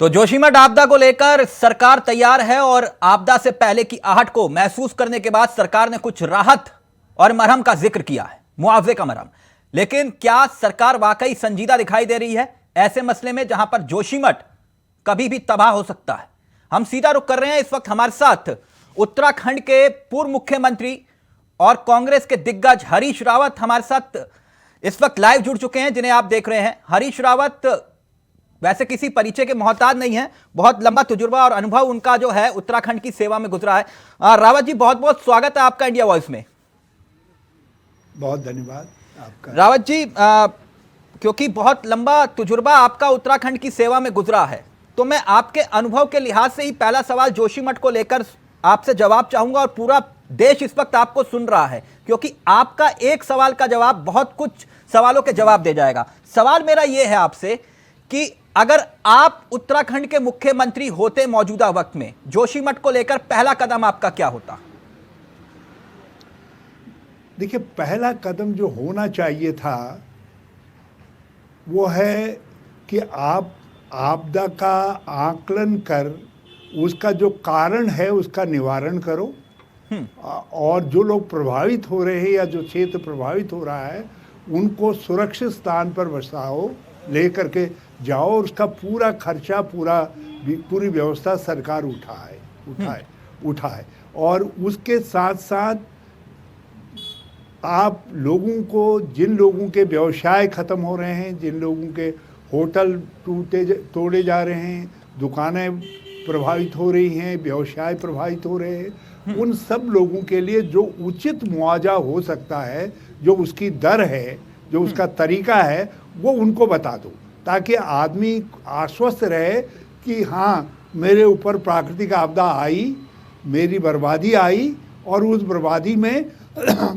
तो जोशीमठ आपदा को लेकर सरकार तैयार है और आपदा से पहले की आहट को महसूस करने के बाद सरकार ने कुछ राहत और मरहम का जिक्र किया है, मुआवजे का मरहम। लेकिन क्या सरकार वाकई संजीदा दिखाई दे रही है ऐसे मसले में जहां पर जोशीमठ कभी भी तबाह हो सकता है? हम सीधा रुख कर रहे हैं। इस वक्त हमारे साथ उत्तराखंड के पूर्व मुख्यमंत्री और कांग्रेस के दिग्गज हरीश रावत हमारे साथ इस वक्त लाइव जुड़ चुके हैं, जिन्हें आप देख रहे हैं। हरीश रावत वैसे किसी परिचय के मोहताज नहीं है, बहुत लंबा तजुर्बा और अनुभव उनका जो है उत्तराखंड की सेवा में गुजरा है। रावत जी, बहुत बहुत स्वागत है आपका इंडिया वॉइस में। बहुत धन्यवाद आपका। रावत जी, क्योंकि बहुत लंबा तजुर्बा आपका उत्तराखंड की सेवा में गुजरा है, तो मैं आपके अनुभव के लिहाज से ही पहला सवाल जोशीमठ को लेकर आपसे जवाब चाहूंगा। और पूरा देश इस वक्त आपको सुन रहा है, क्योंकि आपका एक सवाल का जवाब बहुत कुछ सवालों के जवाब दे जाएगा। सवाल मेरा यह है आपसे कि अगर आप उत्तराखंड के मुख्यमंत्री होते मौजूदा वक्त में, जोशीमठ को लेकर पहला कदम आपका क्या होता? देखिए, पहला कदम जो होना चाहिए था वो है कि आप आपदा का आकलन कर उसका जो कारण है उसका निवारण करो, और जो लोग प्रभावित हो रहे हैं या जो क्षेत्र प्रभावित हो रहा है उनको सुरक्षित स्थान पर बसाओ, लेकर के जाओ, और उसका पूरा खर्चा पूरी व्यवस्था सरकार उठाए। और उसके साथ साथ आप लोगों को, जिन लोगों के व्यवसाय खत्म हो रहे हैं, जिन लोगों के होटल तोड़े जा रहे हैं, दुकानें प्रभावित हो रही हैं, व्यवसाय प्रभावित हो रहे हैं, उन सब लोगों के लिए जो उचित मुआवजा हो सकता है, जो उसकी दर है, जो उसका तरीका है, वो उनको बता दो, ताकि आदमी आश्वस्त रहे कि हाँ, मेरे ऊपर प्राकृतिक आपदा आई, मेरी बर्बादी आई, और उस बर्बादी में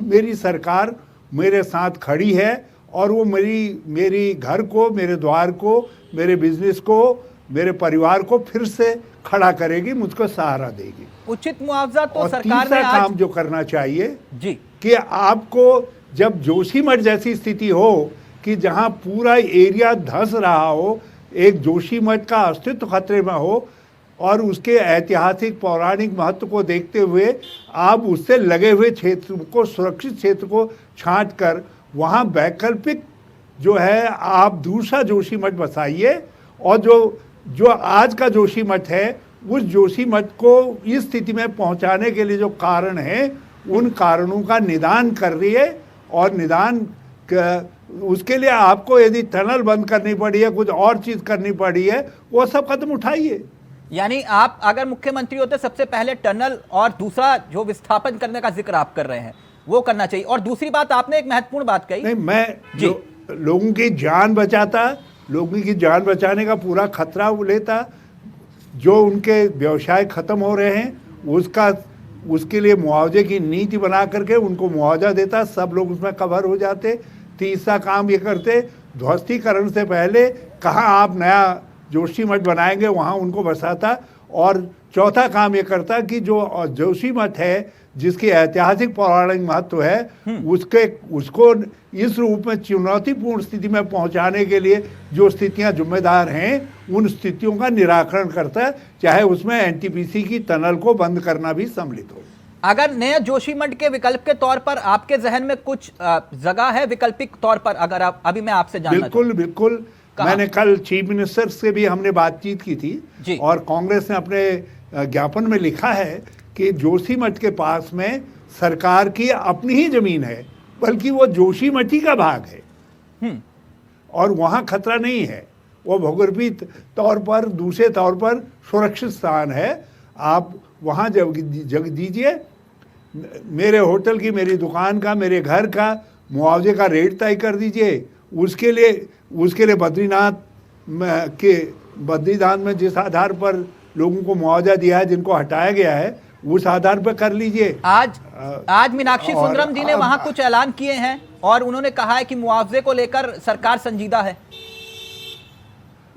मेरी सरकार मेरे साथ खड़ी है, और वो मेरी घर को, मेरे द्वार को, मेरे बिजनेस को, मेरे परिवार को फिर से खड़ा करेगी, मुझको सहारा देगी। उचित मुआवजा तो सरकार ने आज काम जो करना चाहिए जी कि आपको, जब जोशीमठ जैसी स्थिति हो कि जहां पूरा एरिया धंस रहा हो, एक जोशीमठ का अस्तित्व खतरे में हो, और उसके ऐतिहासिक पौराणिक महत्व को देखते हुए आप उससे लगे हुए क्षेत्र को, सुरक्षित क्षेत्र को छांट कर वहाँ वैकल्पिक जो है आप दूसरा जोशीमठ बसाइए, और जो आज का जोशीमठ है उस जोशीमठ को इस स्थिति में पहुँचाने के लिए जो कारण है उन कारणों का निदान कर रही है, और उसके लिए आपको यदि टनल बंद करनी पड़ी है, कुछ और चीज़ करनी पड़ी है, वो सब कदम उठाइए। यानी आप अगर मुख्यमंत्री होते सबसे पहले टनल और दूसरा जो विस्थापन करने का जिक्र आप कर रहे हैं वो करना चाहिए। और दूसरी बात, आपने एक महत्वपूर्ण बात कही। नहीं, मैं लोगों की जान बचाता, लोगों की जान बचाने का पूरा खतरा लेता, जो उनके व्यवसाय खत्म हो रहे हैं उसके लिए मुआवजे की नीति बना करके उनको मुआवजा देता, सब लोग उसमें कवर हो जाते। तीसरा काम ये करते, ध्वस्तीकरण से पहले कहाँ आप नया जोशीमठ बनाएंगे वहाँ उनको बसाता। और चौथा काम ये करता कि जो जोशीमठ है जिसकी ऐतिहासिक पौराणिक महत्व है, उसको इस रूप में चुनौतीपूर्ण स्थिति में पहुंचाने के लिए जो स्थितियां जिम्मेदार हैं उन स्थितियों का निराकरण करता है, चाहे उसमें एनटीपीसी की टनल को बंद करना भी सम्मिलित हो। अगर नया जोशीमठ के विकल्प के तौर पर आपके जहन में कुछ जगह है वैकल्पिक तौर पर, अगर आप अभी मैं आपसे जानना बिल्कुल मैंने कल चीफ मिनिस्टर से भी हमने बातचीत की थी, और कांग्रेस ने अपने ज्ञापन में लिखा है कि जोशीमठ के पास में सरकार की अपनी ही जमीन है, बल्कि वो जोशीमठ ही का भाग है, और वहाँ खतरा नहीं है, वो भूगर्भीय तौर पर, दूसरे तौर पर सुरक्षित स्थान है। आप वहाँ जगह दीजिए, मेरे होटल की, मेरी दुकान का, मेरे घर का मुआवजे का रेट तय कर दीजिए। उसके लिए बद्रीनाथ में जिस आधार पर लोगों को मुआवजा दिया है, जिनको हटाया गया है, उस आधार पर कर लीजिए। आज मीनाक्षी सुंदरम जी ने वहां कुछ ऐलान किए हैं और उन्होंने कहा है कि मुआवजे को लेकर सरकार संजीदा है।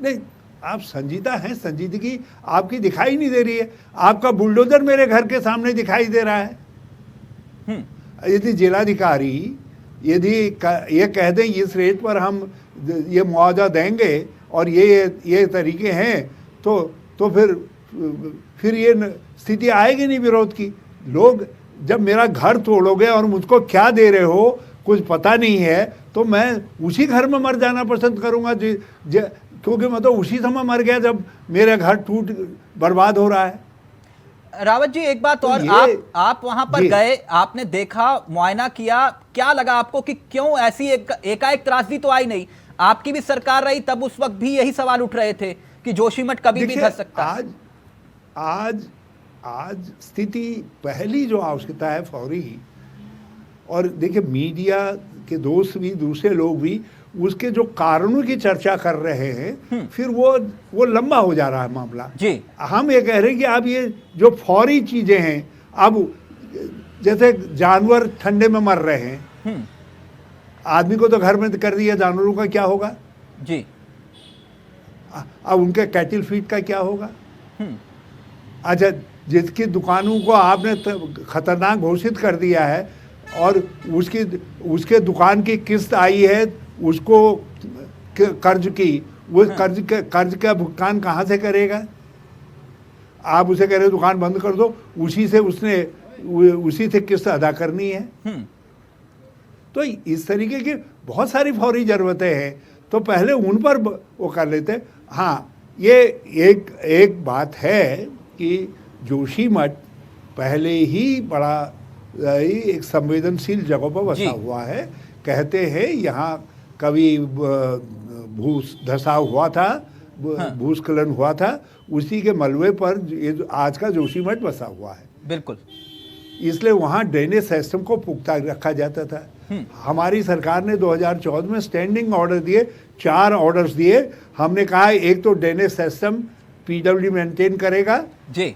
नहीं, आप संजीदा हैं, संजीदगी आपकी दिखाई नहीं दे रही है। आपका बुलडोजर मेरे घर के सामने दिखाई दे रहा है। यदि जिलाधिकारी ये कह दें इस रेट पर हम ये मुआवजा देंगे और ये तरीके हैं, तो फिर ये स्थिति आएगी नहीं विरोध की। लोग जब मेरा घर तोड़ोगे और मुझको क्या दे रहे हो कुछ पता नहीं है, तो मैं उसी घर में मर जाना पसंद करूंगा क्योंकि मैं तो उसी समय मर गया जब मेरा घर टूट बर्बाद हो रहा है। रावत जी, एक बात और, आप वहां पर गए, आपने देखा, मुआयना किया, क्या लगा आपको कि क्यों ऐसी एकाएक त्रासदी तो आई नहीं? आपकी भी सरकार रही, तब उस वक्त भी यही सवाल उठ रहे थे कि जोशीमठ कभी भी धस सकता है। आज स्थिति पहली जो आवश्यकता है फौरी, और देखिए मीडिया के दोस्त भी दूसरे लोग भी उसके जो कारणों की चर्चा कर रहे हैं, फिर वो लंबा हो जा रहा है मामला जी। हम ये कह रहे हैं कि अब ये जो फौरी चीजें हैं, अब जैसे जानवर ठंडे में मर रहे हैं, आदमी को तो घर में कर दिया, जानवरों का क्या होगा जी? अब उनके कैटल फीड का क्या होगा? अच्छा, जिसकी दुकानों को आपने खतरनाक घोषित कर दिया है और उसके दुकान की किस्त आई है, उसको कर्ज की, वो कर्ज का भुगतान कहाँ से करेगा? आप उसे कह रहे दुकान बंद कर दो, उसी से किस्त अदा करनी है। तो इस तरीके की बहुत सारी फौरी जरूरतें हैं, तो पहले उन पर वो कर लेते। हाँ, ये एक बात है कि जोशीमठ पहले ही बड़ा एक संवेदनशील जगह पर बसा हुआ है। कहते हैं यहाँ कभी धसाव हुआ था, भूस्खलन हुआ था, उसी के मलबे पर ये आज का जोशीमठ बसा हुआ है। बिल्कुल, इसलिए वहाँ ड्रेनेज सिस्टम को पुख्ता रखा जाता था। हमारी सरकार ने 2014 में स्टैंडिंग ऑर्डर दिए, 4 ऑर्डर्स दिए। हमने कहा एक तो ड्रेनेज सिस्टम पीडब्ल्यू मेंटेन करेगा जी,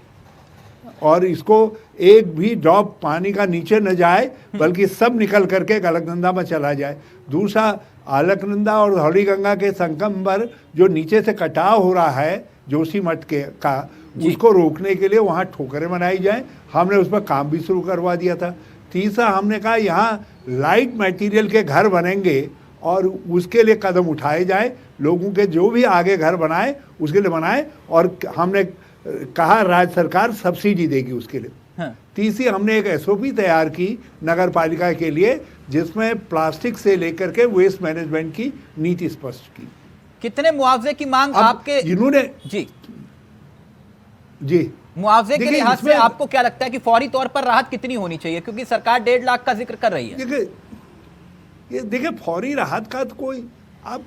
और इसको एक भी ड्रॉप पानी का नीचे न जाए, बल्कि सब निकल करके अलकनंदा में चला जाए। दूसरा, अलकनंदा और धौली गंगा के संगम पर जो नीचे से कटाव हो रहा है जोशीमठ का, उसको रोकने के लिए वहाँ ठोकरें बनाई जाए। हमने उस पर काम भी शुरू करवा दिया था। तीसरा, हमने कहा यहाँ लाइट मटेरियल के घर बनेंगे और उसके लिए कदम उठाए जाए। लोगों के जो भी आगे घर बनाए उसके लिए बनाए, और हमने कहा राज्य सरकार सब्सिडी देगी उसके लिए। हाँ। तीसरी, हमने एक एसओपी तैयार की नगर पालिका के लिए, जिसमें प्लास्टिक से लेकर के वेस्ट मैनेजमेंट की नीति स्पष्ट की। कितने मुआवजे की मांग आपके इन्होंने जी मुआवजे के लिहाज से आपको क्या लगता है कि फौरी तौर पर राहत कितनी होनी चाहिए? क्योंकि सरकार 1.5 लाख का जिक्र कर रही है। देखिए फौरी राहत का तो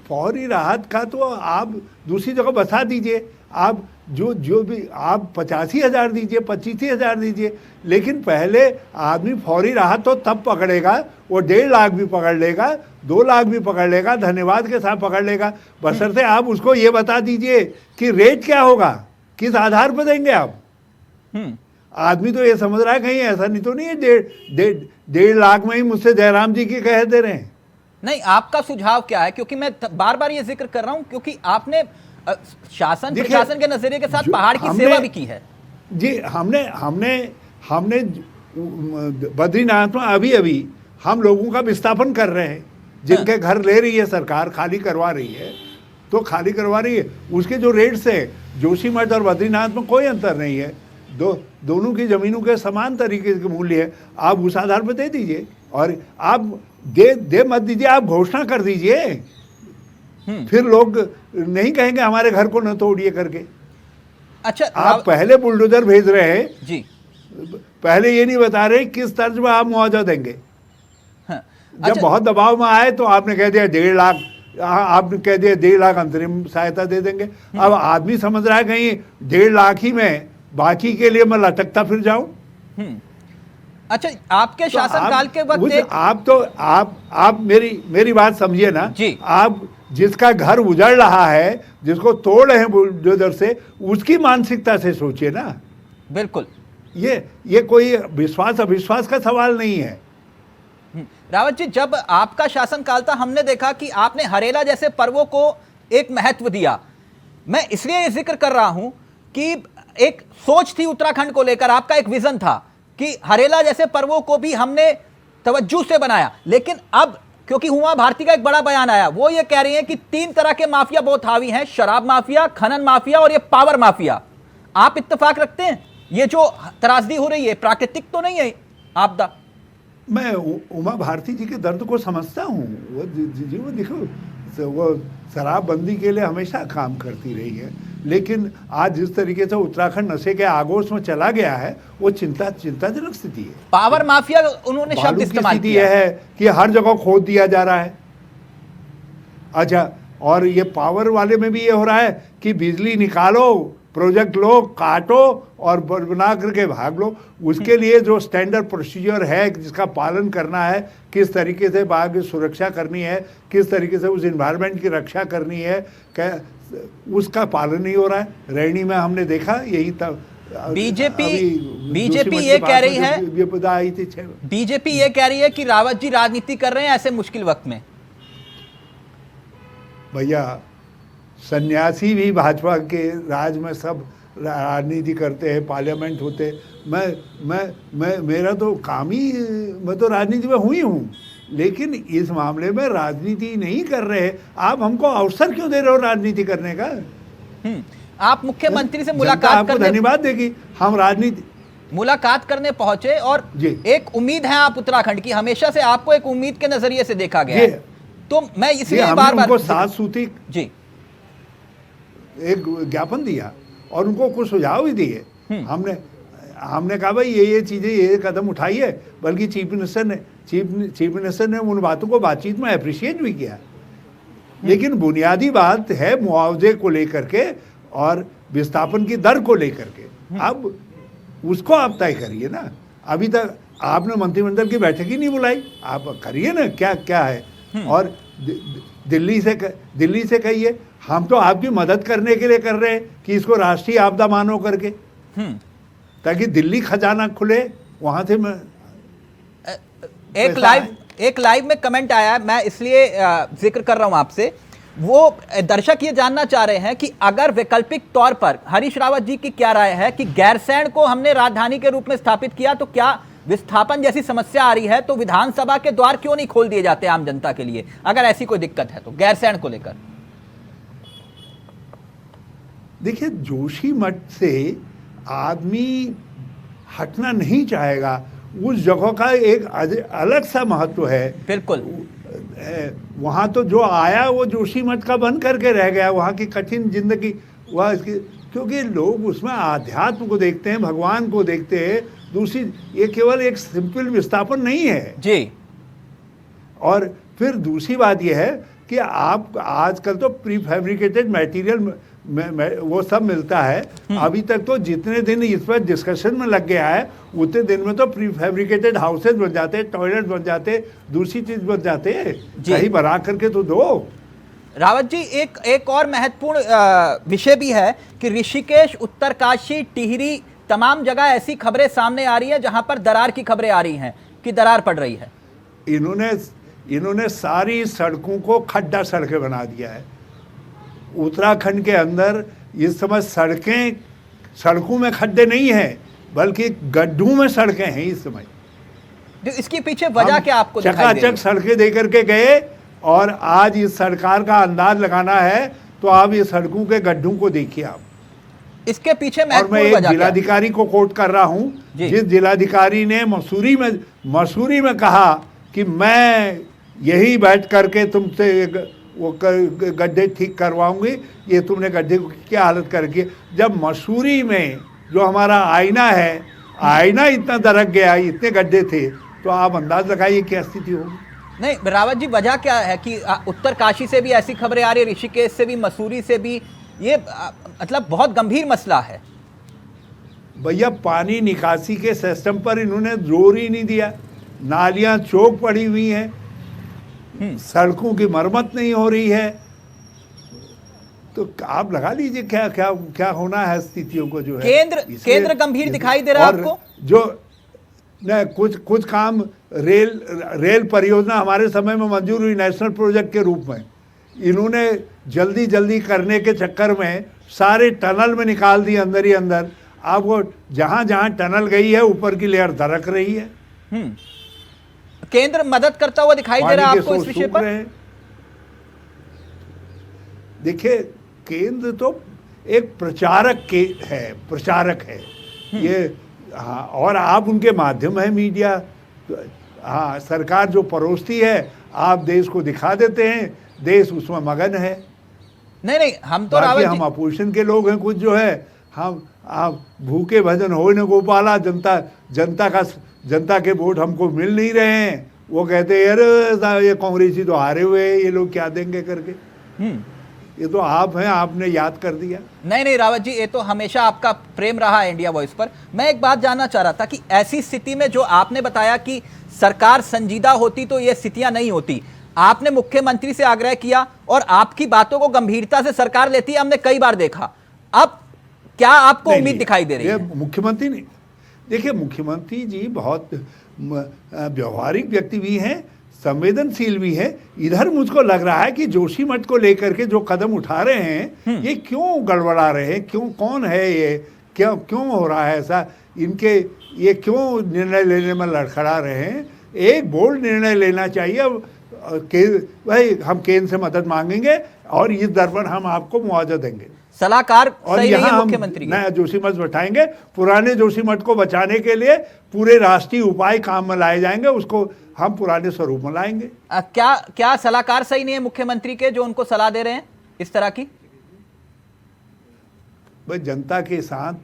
फौरी राहत का तो आप दूसरी जगह बसा दीजिए। आप जो भी आप 85,000 दीजिए, 25,000 दीजिए, लेकिन पहले आदमी फौरी राहत तो तब पकड़ेगा, वो 1.5 लाख भी पकड़ लेगा, 2 लाख भी पकड़ लेगा, धन्यवाद के साथ पकड़ लेगा, बशर्ते आप उसको ये बता दीजिए कि रेट क्या होगा, किस आधार पर देंगे आप। आदमी तो ये समझ रहा है कहीं ऐसा नहीं तो नहीं है 1.5 लाख में ही मुझसे जयराम जी की कह दे रहे हैं। नहीं, आपका सुझाव क्या है? क्योंकि मैं बार बार ये जिक्र कर रहा हूं क्योंकि आपने शासन प्रशासन के नजरिए के साथ पहाड़ की सेवा भी की है। जी, हमने बद्रीनाथ में अभी हम लोगों का विस्थापन कर रहे हैं, जिनके घर ले रही है सरकार, खाली करवा रही है, तो खाली करवा रही है। उसके जो रेट्स है जोशीमठ और बद्रीनाथ में कोई अंतर नहीं है, दोनों की जमीनों के समान तरीके के मूल्य है। आप उस आधार पर दे दीजिए, और आप दे मत दीजिए, आप घोषणा कर दीजिए, फिर लोग नहीं कहेंगे हमारे घर को न तोड़िए करके। अच्छा, आप पहले बुलडोजर भेज रहे हैं जी, पहले ये नहीं बता रहे किस तर्ज में आप मुआवजा देंगे। हाँ। जब बहुत दबाव में आए तो आपने कह दिया 1.5 लाख, आपने कह दिया 1.5 लाख अंतरिम सहायता दे देंगे। अब आदमी समझ रहा है कहीं 1.5 लाख ही में बाकी के लिए मैं लटकता फिर जाऊं। अच्छा, आपके तो शासनकाल के वक्त आप मेरी बात समझिए ना जी। आप जिसका घर उजड़ रहा है, जिसको तोड़ रहे हैं बुलडोजर से, उसकी मानसिकता से सोचिए ना। बिल्कुल, ये कोई विश्वास अविश्वास का सवाल नहीं है। रावत जी, जब आपका शासनकाल था, हमने देखा कि आपने हरेला जैसे पर्वों को एक महत्व दिया। मैं इसलिए ये जिक्र कर रहा हूं कि एक सोच थी उत्तराखंड को लेकर, आपका एक विजन था कि हरेला जैसे पर्वों को भी हमने तवज्जो से बनाया। लेकिन अब क्योंकि हुमा भारती का एक बड़ा बयान आया, वो ये कह रही हैं कि 3 तरह के माफिया बहुत हावी हैं, शराब माफिया, खनन माफिया और ये पावर माफिया। आप इत्तेफाक रखते हैं ये जो त्रासदी हो रही है प्राकृतिक तो नहीं है आपदा? मैं उमा भारती जी के दर्द को समझता हूँ। वो जी वो देखो, वो शराबबंदी के लिए हमेशा काम करती रही है, लेकिन आज जिस तरीके से उत्तराखंड नशे के आगोश में चला गया है वो चिंताजनक स्थिति है। पावर माफिया उन्होंने शब्द इस्तेमाल किया है कि हर जगह खोद दिया जा रहा है। अच्छा, और ये पावर वाले में भी ये हो रहा है कि बिजली निकालो, प्रोजेक्ट लो, काटो और बना करके भाग लो। उसके लिए जो स्टैंडर्ड प्रोसीजर है जिसका पालन करना है, किस तरीके से बाघ की सुरक्षा करनी है, किस तरीके से उस इन्वायरमेंट की रक्षा करनी है, उसका पालन नहीं हो रहा है। रैनी में हमने देखा यही तब बीजेपी ये कह रही है, बीजेपी ये कह रही है कि रावत जी राजनीति कर रहे हैं ऐसे मुश्किल वक्त में। भैया, सन्यासी भी भाजपा के राज में सब राजनीति करते हैं, पार्लियामेंट होते। मैं मेरा तो काम ही, मैं तो राजनीति में हुई हूँ, लेकिन इस मामले में राजनीति नहीं कर रहे। आप हमको अवसर क्यों दे रहे हो राजनीति करने का? आप मुख्यमंत्री से मुलाकात करने, धन्यवाद देगी, हम राजनीति मुलाकात करने पहुंचे और एक उम्मीद है आप उत्तराखंड की, हमेशा से आपको एक उम्मीद के नजरिए से देखा गया है। तो मैं इसलिए बार-बार 7 सूत्री जी एक ज्ञापन दिया और उनको कुछ सुझाव भी दिए। हमने कहा भाई ये चीजें, ये कदम उठाइए, बल्कि चीफ मिनिस्टर ने उन बातों को बातचीत में अप्रिशिएट भी किया। लेकिन बुनियादी बात है मुआवजे को लेकर के और विस्थापन की दर को लेकर के, अब उसको आप तय करिए ना। अभी तक आपने मंत्रिमंडल की बैठक ही नहीं बुलाई, आप करिए ना क्या क्या है। और दिल्ली से कहिए, हम तो आपकी मदद करने के लिए कर रहे हैं कि इसको राष्ट्रीय आपदा मानो करके, ताकि दिल्ली खजाना खुले। वहां से मैं एक लाइव में कमेंट आया, मैं इसलिए जिक्र कर रहा हूं आपसे। वो दर्शक ये जानना चाह रहे हैं कि अगर वैकल्पिक तौर पर हरीश रावत जी की क्या राय है कि गैरसैंण को हमने राजधानी के रूप में स्थापित किया, तो क्या विस्थापन जैसी समस्या आ रही है तो विधानसभा के द्वार क्यों नहीं खोल दिए जाते आम जनता के लिए, अगर ऐसी कोई दिक्कत है तो गैरसैंण को लेकर? देखिए, जोशीमठ से आदमी हटना नहीं चाहेगा, उस जगह का एक अलग सा महत्व है। बिल्कुल, वहाँ तो जो आया वो जोशीमठ का बन करके रह गया, वहाँ की कठिन जिंदगी वह, क्योंकि लोग उसमें आध्यात्म को देखते हैं, भगवान को देखते हैं। दूसरी, ये केवल एक सिंपल विस्थापन नहीं है जी। और फिर दूसरी बात यह है कि आप आजकल तो प्री फैब्रिकेटेड मटेरियल वो सब मिलता है। अभी तक तो जितने दिन इस पर डिस्कशन में लग गया है, उतने दिन में तो प्री फैब्रिकेटेड हाउसेज बन जाते, टॉयलेट बन जाते, दूसरी चीज बन जाते हैं। कहीं बना करके तो दो। रावत जी, एक और महत्वपूर्ण विषय भी है कि ऋषिकेश, उत्तरकाशी, टिहरी, तमाम जगह ऐसी खबरें सामने आ रही है जहां पर दरार की खबरें आ रही हैं कि दरार पड़ रही है। इन्होंने सारी सड़कों को खड्डा सड़कें बना दिया है। उत्तराखंड के अंदर इस समय सड़कों में खड्डे नहीं हैं, बल्कि गड्ढों में सड़कें हैं इस समय। तो इसके पीछे वजह क्या आपको दिखाई दे रही है? चकाचक सड़कें दे करके गए, और आज इस सरकार का अंदाज लगाना है तो आप ये सड़कों के गड्ढों को देखिए आप। इसके पीछे और मैं एक जिलाधिकारी को कोट कर रहा हूं, जिस जिलाधिकारी ने मसूरी में कहा कि मैं यही बैठ करके तुमसे वो गड्ढे ठीक करवाऊंगी, ये तुमने गड्ढे की क्या हालत करके। जब मसूरी में जो हमारा आईना है, आईना इतना दरक गया, इतने गड्ढे थे, तो आप अंदाज लगाइए क्या स्थिति होगी। नहीं रावत जी, वजह क्या है कि उत्तरकाशी से भी ऐसी खबरें आ रही है, ऋषिकेश से भी, मसूरी से भी, ये मतलब बहुत गंभीर मसला है। भैया, पानी निकासी के सिस्टम पर इन्होंने जोर ही नहीं दिया। नालियां चौक पड़ी हुई हैं, सड़कों की मरम्मत नहीं हो रही है। तो आप लगा लीजिए क्या क्या क्या होना है स्थितियों को जो है। केंद्र गंभीर दिखाई दे रहा है आपको? जो न कुछ काम रेल परियोजना हमारे समय में मंजूर हुई नेशनल प्रोजेक्ट के रूप में, इन्होंने जल्दी करने के चक्कर में सारे टनल में निकाल दिए अंदर ही अंदर। अब वो जहाँ टनल गई है ऊपर की लेयर दरक रही है। केंद्र मदद करता हुआ दिखाई दे रहा है आपको इस विषय पर? देखिए, केंद्र तो एक प्रचारक है ये। हाँ, और आप उनके माध्यम है मीडिया। तो हाँ, सरकार जो परोसती है आप देश को दिखा देते हैं, देश उसमें मगन है। नहीं, हम तो बाकी हम अपोजिशन के लोग हैं कुछ जो है, हम आप भूखे भजन हो न गोपाला, जनता के वोट हमको मिल नहीं रहे हैं। वो कहते हैं यार ये कांग्रेसी तो हारे हुए हैं, ये लोग क्या देंगे करके। ये तो आप हैं, आपने याद कर दिया। नहीं रावत जी, ये तो हमेशा आपका प्रेम रहा है इंडिया वॉइस पर। मैं एक बात जानना चाह रहा था कि ऐसी स्थिति में जो आपने बताया कि सरकार संजीदा होती तो ये स्थितियां नहीं होती, आपने मुख्यमंत्री से आग्रह किया और आपकी बातों को गंभीरता से सरकार लेती है, हमने कई बार देखा। अब क्या आपको उम्मीद दिखाई दे रही है? मुख्यमंत्री नहीं, देखिए मुख्यमंत्री जी बहुत व्यवहारिक व्यक्ति भी हैं, संवेदनशील भी है। इधर मुझको लग रहा है कि जोशीमठ को लेकर के जो कदम उठा रहे हैं ये क्यों गड़बड़ा रहे हैं, क्यों, कौन है ये, क्यों हो रहा है ऐसा, इनके ये क्यों निर्णय लेने में लड़खड़ा रहे हैं। एक बोल्ड निर्णय लेना चाहिए भाई, हम केंद्र से मदद मांगेंगे और इस दर पर हम आपको मुआवजा देंगे। सलाहकार और सही यहाँ नहीं है हम मुख्यमंत्री नया जोशीमठ बैठाएंगे, पुराने जोशीमठ को बचाने के लिए पूरे राष्ट्रीय उपाय काम में लाए जाएंगे, उसको हम पुराने स्वरूप में लाएंगे। क्या सलाहकार सही नहीं है मुख्यमंत्री के जो उनको सलाह दे रहे हैं इस तरह की? भाई जनता के साथ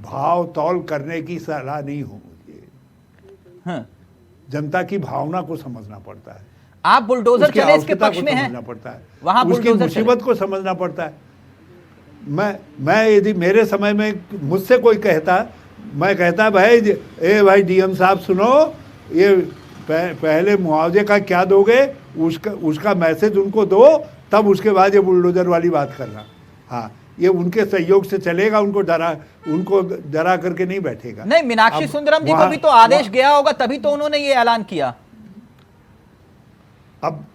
भाव तौल करने की सलाह नहीं हो मुझे। जनता की भावना को समझना पड़ता है। आप बुलडोजर चले इसके पक्ष में हैं, पड़ता है वहां उसकी मुसीबत को समझना पड़ता है। मैं यदि मेरे समय में मुझसे कोई कहता, मैं कहता भाई डीएम साहब सुनो, ये पहले मुआवजे का क्या दोगे, उसका मैसेज उनको दो, तब उसके बाद ये बुलडोजर वाली बात करना। हाँ, ये उनके सहयोग से चलेगा, उनको डरा करके नहीं बैठेगा। नहीं, मीनाक्षी सुंदरम जी को भी तो आदेश गया होगा, तभी तो उन्होंने ये ऐलान किया। अब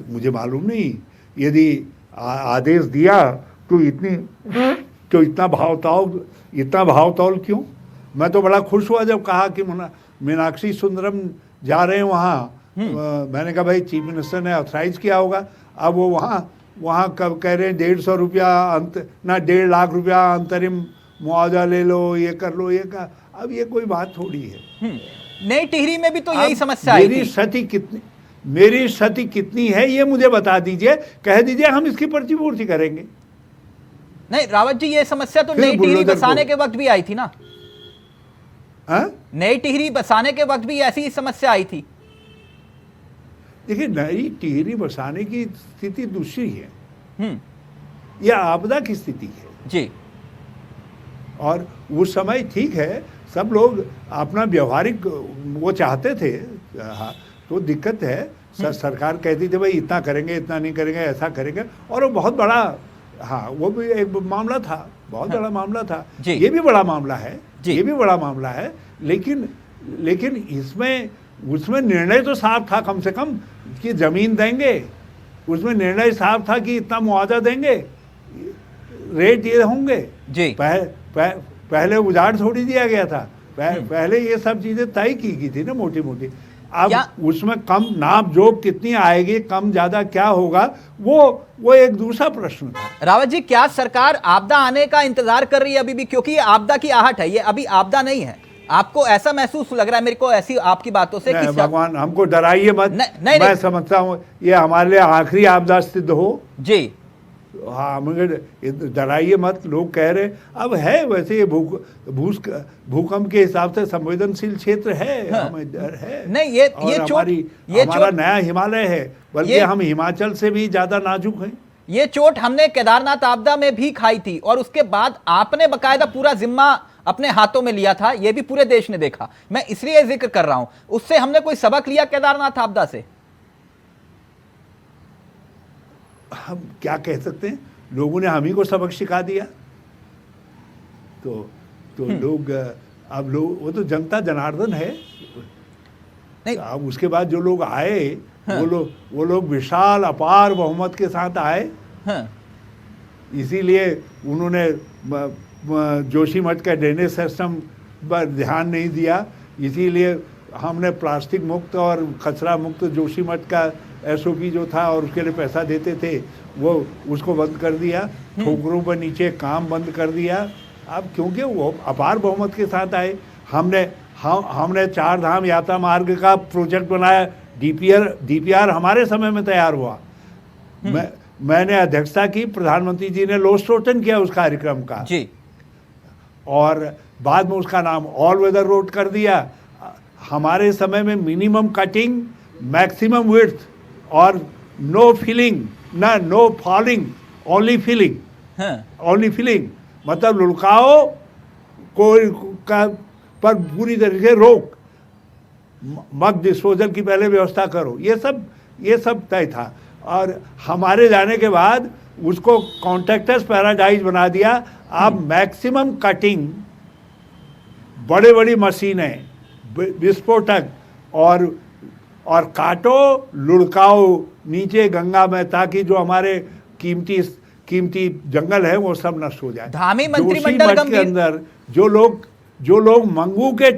मुझे मालूम नहीं, यदि आदेश दिया तो इतना भाव तौल क्यों। मैं तो बड़ा खुश हुआ जब कहा कि मीनाक्षी सुंदरम जा रहे हैं वहाँ। मैंने कहा भाई चीफ मिनिस्टर ने ऑथराइज किया होगा। अब वो वहाँ कब कह रहे हैं 150 रुपया 1.5 लाख रुपया अंतरिम मुआवजा ले लो, ये कर लो, ये का। अब ये कोई बात थोड़ी है। नई टिहरी में भी तो यही समस्या आई थी। मेरी क्षति कितनी है ये मुझे बता दीजिए, कह दीजिए, हम इसकी पर्ची पूर्ति करेंगे। नहीं रावत जी, ये समस्या तो नई टिहरी बसाने के वक्त भी आई थी ना। नई टिहरी बसाने के वक्त भी ऐसी ही समस्या आई थी। देखिए, नई टिहरी बसाने की स्थिति दूसरी है, यह आपदा की स्थिति है जी। और उस समय ठीक है, सब लोग अपना व्यवहारिक वो चाहते थे। हाँ, तो दिक्कत है, सरकार कहती थी भाई इतना करेंगे, इतना नहीं करेंगे, ऐसा करेंगे, और वो बहुत बड़ा, हाँ, वो भी एक मामला था, बहुत बड़ा मामला था। ये भी बड़ा मामला है, ये भी बड़ा मामला है, लेकिन उसमें निर्णय तो साफ था कम से कम कि जमीन देंगे, उसमें निर्णय साफ था कि इतना मुआवजा देंगे, रेट ये होंगे जी। पहले उजाड़ थोड़ी दिया गया था, पहले ये सब चीजें तय की गई थी ना, मोटी मोटी। अब उसमें कम नाप जोक कितनी आएगी, कम ज्यादा क्या होगा, वो एक दूसरा प्रश्न था। रावत जी, क्या सरकार आपदा आने का इंतजार कर रही है अभी भी? क्योंकि ये आपदा की आहट है, ये अभी आपदा नहीं है। आपको ऐसा महसूस लग रहा है मेरे को ऐसी आपकी बातों से कि भगवान हमको डराइए मत। मैं समझता हूँ ये हमारे लिए आखिरी आपदा सिद्ध हो जी। हाँ, मुझे डराइए मत, लोग कह रहे। अब है वैसे ये भूकंप के हिसाब से संवेदनशील क्षेत्र है। हाँ। हमें डर है नहीं, ये हमारा नया हिमालय है, बल्कि हम हिमाचल से भी ज्यादा नाजुक हैं। ये चोट हमने केदारनाथ आपदा में भी खाई थी और उसके बाद आपने बकायदा पूरा जिम्मा अपने हाथों में लिया था, ये भी पूरे देश ने देखा। मैं इसलिए जिक्र कर रहा हूं, उससे हमने कोई सबक लिया केदारनाथ आपदा से? हम क्या कह सकते हैं, लोगों ने हम ही को सबक सिखा दिया। तो लोग, अब लोग, वो तो जनता जनार्दन है नहीं। अब उसके बाद जो लोग आए, हाँ। वो लोग विशाल अपार बहुमत के साथ आए। हाँ। इसीलिए उन्होंने जोशीमठ का ड्रेनेज सिस्टम पर ध्यान नहीं दिया, इसीलिए हमने प्लास्टिक मुक्त और कचरा मुक्त जोशीमठ का एसओपी जो था और उसके लिए पैसा देते थे वो उसको बंद कर दिया। ठोकरों पर नीचे काम बंद कर दिया। अब क्योंकि वो अपार बहुमत के साथ आए, हमने चार धाम यात्रा मार्ग का प्रोजेक्ट बनाया। डीपीआर हमारे समय में तैयार हुआ। मैंने अध्यक्षता की, प्रधानमंत्री जी ने लोस्टोटन किया उस कार्यक्रम का जी, और बाद में उसका नाम ऑल वेदर रोड कर दिया। हमारे समय में मिनिमम कटिंग, मैक्सिमम विड्थ और नो फिलिंग, ना no falling, only filling, only filling, मतलब लुढ़काओ को का पर पूरी तरीके से रोक, मग डिस्पोजल की पहले व्यवस्था करो। ये सब तय था। और हमारे जाने के बाद उसको कॉन्ट्रैक्टर्स पैराडाइज बना दिया। अब मैक्सिमम कटिंग, बड़े बड़ी मशीनें, विस्फोटक और काटो, लुढ़काओ नीचे गंगा में, ताकि जो हमारे कीमती जंगल है वो सब नष्ट हो जाए। धामी मंत्रिमंडल के अंदर जो लोग मंगू के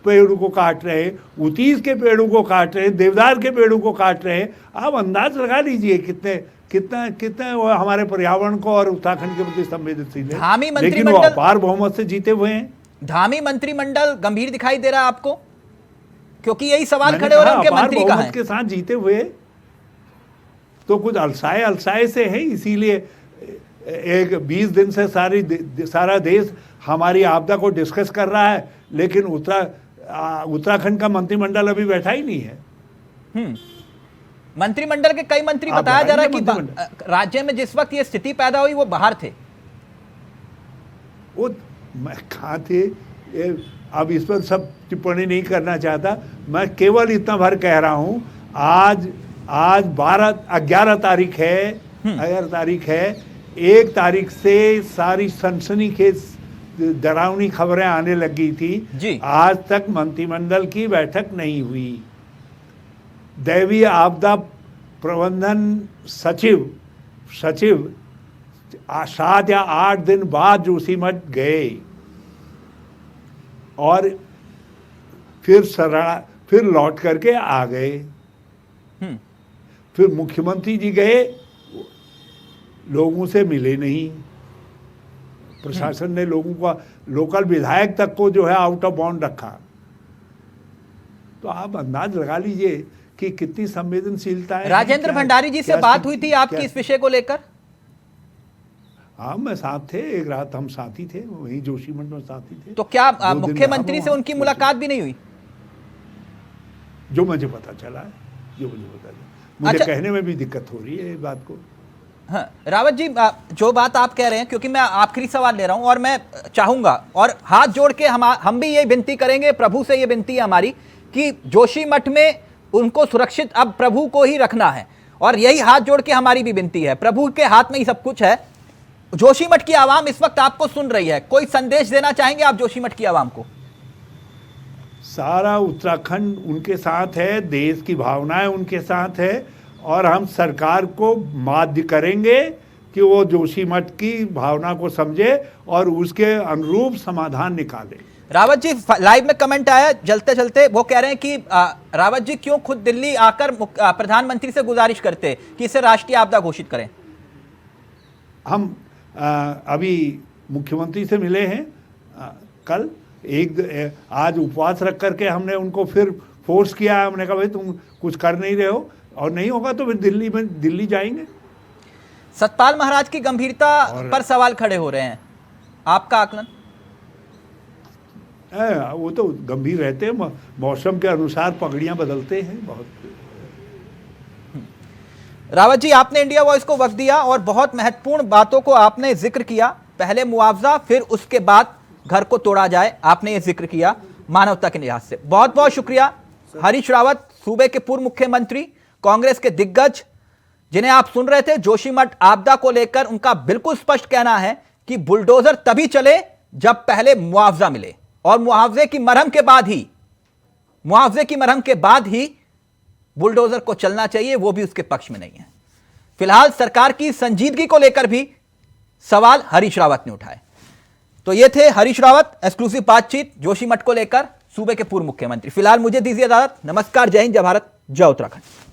पेड़ों को काट रहे हैं, उतीस के पेड़ों को काट रहे हैं, देवदार के पेड़ों को काट रहे हैं, आप अंदाज लगा लीजिए कितना वो हमारे पर्यावरण को और उत्तराखंड के प्रति संवेदनशील है। लेकिन वो अपार बहुमत से जीते हुए हैं। धामी मंत्रिमंडल गंभीर दिखाई दे रहा है आपको? क्योंकि यही सवाल खड़े हो रहे हैं, उनके मंत्री कहां हैं? के साथ जीते हुए तो कुछ अलसाए से है। इसीलिए एक 20 दिन से सारा देश हमारी आपदा को डिस्कस कर रहा है, लेकिन उत्तराखंड का मंत्रिमंडल अभी बैठा ही नहीं है। मंत्रिमंडल के कई मंत्री, बताया जा रहा है कि राज्य में जिस वक्त ये स्थिति पैदा हुई वो बाहर थे। वो कहाँ थे? अब इस पर सब टिप्पणी नहीं करना चाहता। मैं केवल इतना भर कह रहा हूँ, आज 11 तारीख है, 11 तारीख है। 1 तारीख से सारी सनसनीखेज डरावनी खबरें आने लगी थी। आज तक मंत्रिमंडल की बैठक नहीं हुई। दैवीय आपदा प्रबंधन सचिव 7 या 8 दिन बाद जोशीमठ गए और फिर लौट करके आ गए। फिर मुख्यमंत्री जी गए, लोगों से मिले नहीं। प्रशासन ने लोगों का, लोकल विधायक तक को जो है आउट ऑफ बाउंड रखा। तो आप अंदाज लगा लीजिए कि कितनी संवेदनशीलता है। राजेंद्र भंडारी जी से बात हुई थी आपकी इस विषय को लेकर? हाँ, मैं साथ थे, एक रात हम साथी थे, वही जोशीमठ में साथी थे। तो क्या मुख्यमंत्री से उनकी मुलाकात भी नहीं हुई? जो मुझे पता चला है, मुझे कहने में भी दिक्कत हो रही है इस बात को। हाँ, रावत जी, जो बात आप कह रहे हैं, क्योंकि मैं आखिरी सवाल ले रहा हूं और मैं चाहूंगा और हाथ जोड़ के हम भी ये विनती करेंगे, प्रभु से ये विनती है हमारी कि जोशीमठ में उनको सुरक्षित अब प्रभु को ही रखना है, और यही हाथ जोड़ के हमारी भी विनती है। प्रभु के हाथ में ही सब कुछ है। जोशीमठ की आवाम इस वक्त आपको सुन रही है, कोई संदेश देना चाहेंगे आप जोशीमठ की आवाम को? सारा उत्तराखंड उनके साथ है, देश की भावनाएं उनके साथ है, और हम सरकार को बाध्य करेंगे कि वो जोशीमठ की भावना को समझे और उसके अनुरूप समाधान निकाले। रावत जी, लाइव में कमेंट आया चलते चलते, वो कह रहे हैं कि रावत जी क्यों खुद दिल्ली आकर प्रधानमंत्री से गुजारिश करते कि इसे राष्ट्रीय आपदा घोषित करें? हम अभी मुख्यमंत्री से मिले हैं कल, आज उपवास रख करके हमने उनको फिर फोर्स किया। हमने कहा भाई तुम कुछ कर नहीं रहे हो, और नहीं होगा तो फिर दिल्ली जाएंगे। सतपाल महाराज की गंभीरता पर सवाल खड़े हो रहे हैं, आपका आकलन? वो तो गंभीर रहते हैं, मौसम के अनुसार पगड़ियां बदलते हैं बहुत। रावत जी, आपने इंडिया वॉइस को वक्त दिया और बहुत महत्वपूर्ण बातों को आपने जिक्र किया। पहले मुआवजा, फिर उसके बाद घर को तोड़ा जाए, आपने ये जिक्र किया मानवता के लिहाज से। बहुत बहुत शुक्रिया। हरीश रावत, सूबे के पूर्व मुख्यमंत्री, कांग्रेस के दिग्गज, जिन्हें आप सुन रहे थे। जोशीमठ आपदा को लेकर उनका बिल्कुल स्पष्ट कहना है कि बुलडोजर तभी चले जब पहले मुआवजा मिले, और मुआवजे की मरहम के बाद ही बुलडोजर को चलना चाहिए, वो भी उसके पक्ष में नहीं है। फिलहाल सरकार की संजीदगी को लेकर भी सवाल हरीश रावत ने उठाए। तो ये थे हरीश रावत, एक्सक्लूसिव बातचीत जोशीमठ को लेकर। सूबे के पूर्व मुख्यमंत्री। फिलहाल मुझे दीजिए इजाजत। नमस्कार, जय हिंद, जय भारत, जय उत्तराखंड।